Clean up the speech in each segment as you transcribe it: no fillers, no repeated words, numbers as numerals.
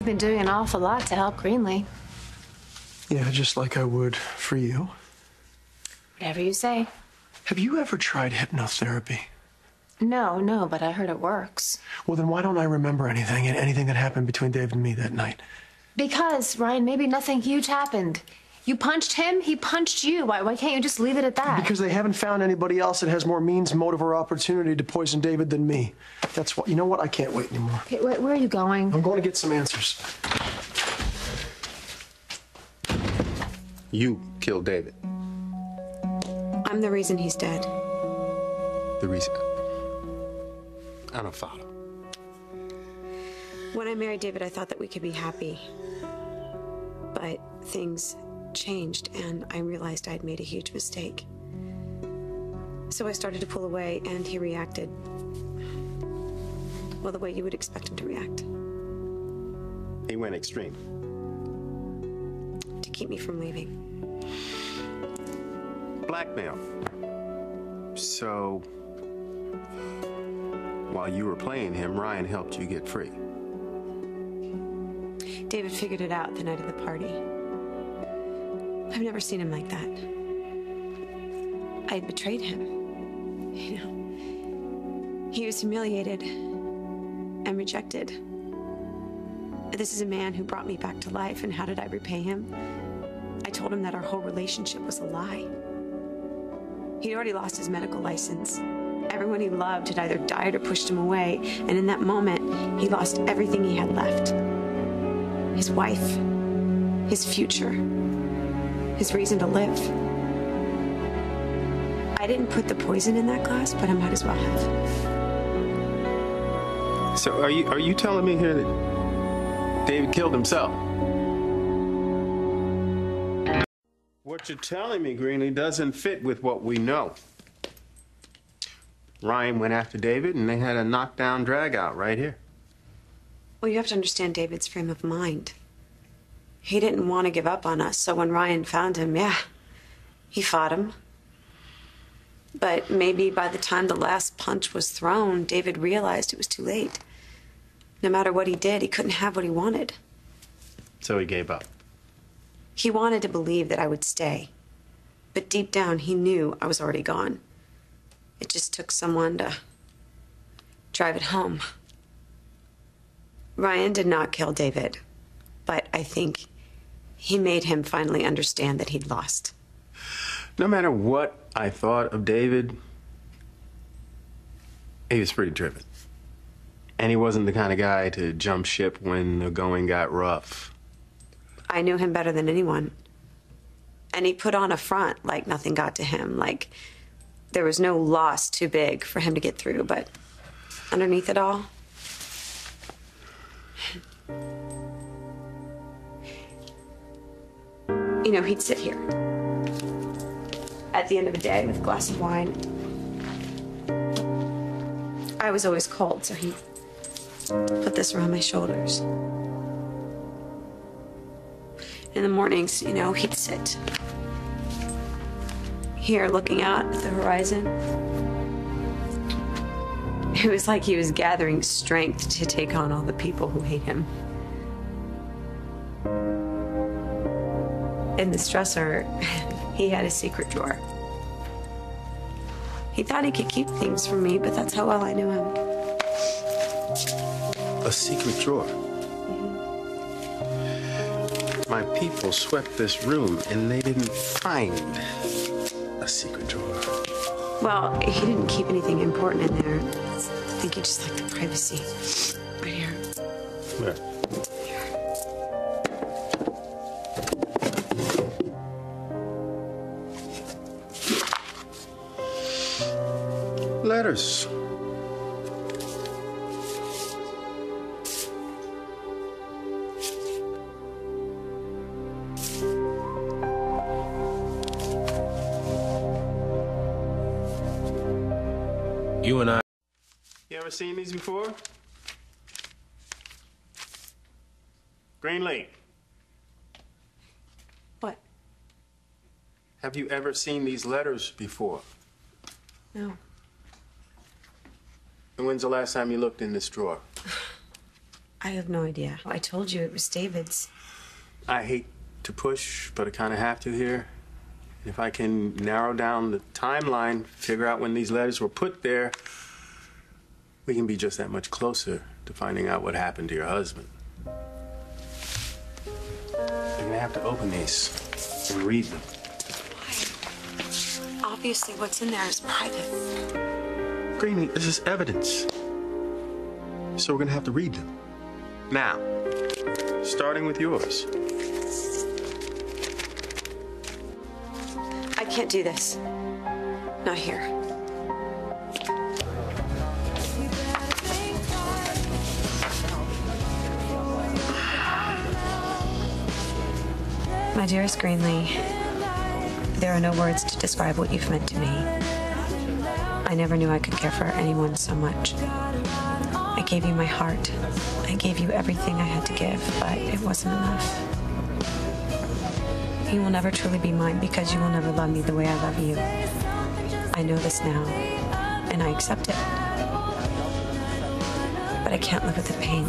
You've been doing an awful lot to help Greenlee. Yeah, just like I would for you. Whatever you say. Have you ever tried hypnotherapy? No, but I heard it works. Well, then why don't I remember anything that happened between David and me that night? Because, Ryan, maybe nothing huge happened. You punched him, he punched you. Why can't you just leave it at that? Because they haven't found anybody else that has more means, motive, or opportunity to poison David than me. That's what. You know what? I can't wait anymore. Okay, where are you going? I'm going to get some answers. You killed David. I'm the reason he's dead. The reason? I don't follow. When I married David, I thought that we could be happy. But things changed, and I realized I'd made a huge mistake. So I started to pull away, and he reacted, well, the way you would expect him to react. He went extreme. To keep me from leaving. Blackmail. So, while you were playing him, Ryan helped you get free. David figured it out the night of the party. I've never seen him like that. I had betrayed him. You know, he was humiliated and rejected. This is a man who brought me back to life, and how did I repay him? I told him that our whole relationship was a lie. He'd already lost his medical license. Everyone he loved had either died or pushed him away, and in that moment, he lost everything he had left. His wife, his future, his reason to live. I didn't put the poison in that glass, but I might as well have. So are you telling me here that David killed himself? What you're telling me, Greenlee, doesn't fit with what we know. Ryan went after David, and they had a knockdown drag-out right here. Well, you have to understand David's frame of mind. He didn't want to give up on us, so when Ryan found him, yeah, he fought him. But maybe by the time the last punch was thrown, David realized it was too late. No matter what he did, he couldn't have what he wanted. So he gave up. He wanted to believe that I would stay. But deep down, he knew I was already gone. It just took someone to drive it home. Ryan did not kill David, but I think he made him finally understand that he'd lost. No matter what I thought of David, he was pretty driven. And he wasn't the kind of guy to jump ship when the going got rough. I knew him better than anyone. And he put on a front like nothing got to him, like there was no loss too big for him to get through, but underneath it all, you know, he'd sit here at the end of the day with a glass of wine. I was always cold, so he put this around my shoulders. In the mornings, you know, he'd sit here looking out at the horizon. It was like he was gathering strength to take on all the people who hate him. In this dresser, he had a secret drawer. He thought he could keep things from me, but that's how well I knew him. A secret drawer? My people swept this room, and they didn't find a secret drawer. Well, he didn't keep anything important in there. I think he just liked the privacy. Right here. Where? Letters. You and I. You ever seen these before? Greenlee, What? have you ever seen these letters before? No. And when's the last time you looked in this drawer? I have no idea. I told you it was David's. I hate to push, but I kind of have to here. If I can narrow down the timeline, figure out when these letters were put there, we can be just that much closer to finding out what happened to your husband. You're gonna have to open these and read them. Why? Obviously, what's in there is private. Greenlee, this is evidence. So we're gonna have to read them. Now, starting with yours. I can't do this. Not here. My dearest Greenlee, there are no words to describe what you've meant to me. I never knew I could care for anyone so much. I gave you my heart. I gave you everything I had to give, but it wasn't enough. You will never truly be mine because you will never love me the way I love you. I know this now, and I accept it. But I can't live with the pain.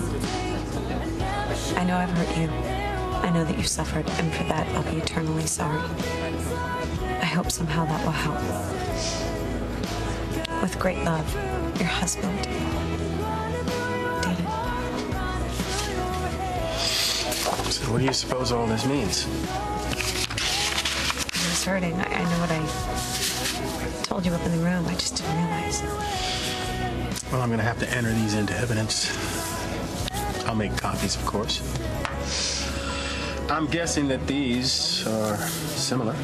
I know I've hurt you. I know that you've suffered, and for that, I'll be eternally sorry. I hope somehow that will help. With great love, your husband, David. So what do you suppose all this means? I was hurting. I know what I told you up in the room. I just didn't realize. Well, I'm going to have to enter these into evidence. I'll make copies, of course. I'm guessing that these are similar.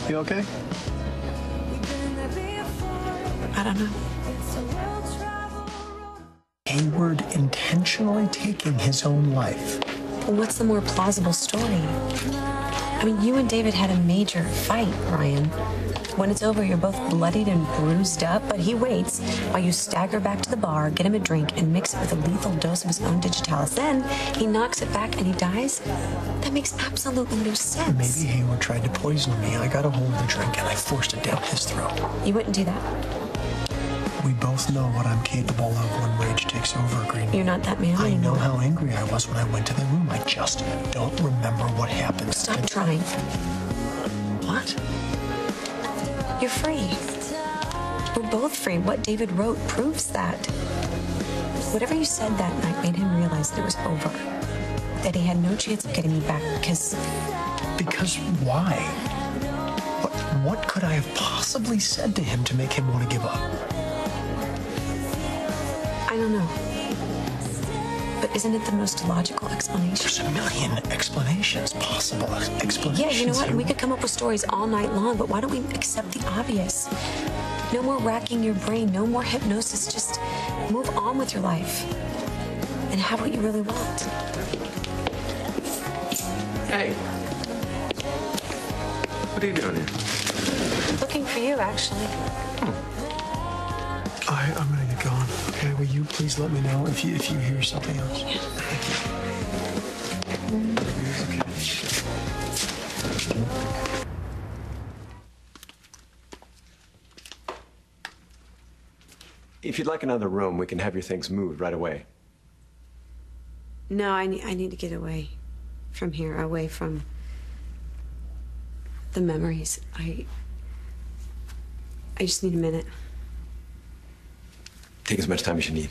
You okay? I don't know. Hayward intentionally taking his own life. Well, what's the more plausible story? I mean, you and David had a major fight, Ryan. When it's over, you're both bloodied and bruised up, but he waits while you stagger back to the bar, get him a drink, and mix it with a lethal dose of his own digitalis. Then he knocks it back and he dies? That makes absolutely no sense. Maybe Hayward tried to poison me. I got a hold of the drink and I forced it down his throat. You wouldn't do that. We both know what I'm capable of when rage takes over, Greenlee. You're not that man I anymore. know how angry I was when I went to the room. I just don't remember what happened. Stop trying. What? You're free. We're both free. What David wrote proves that. Whatever you said that night made him realize that it was over. That he had no chance of getting me back because... Because why? What could I have possibly said to him to make him want to give up? I don't know. But isn't it the most logical explanation? There's a million explanations, possible explanations. Yeah, you know what? Hayward. We could come up with stories all night long, but why don't we accept the obvious? No more racking your brain, no more hypnosis. Just move on with your life and have what you really want. Hey. What are you doing here? Looking for you, actually. I'm gonna get going. Okay, will you please let me know if you hear something else? Yeah. If you'd like another room, we can have your things moved right away. No, I need to get away from here, away from the memories. I just need a minute. Take as much time as you need.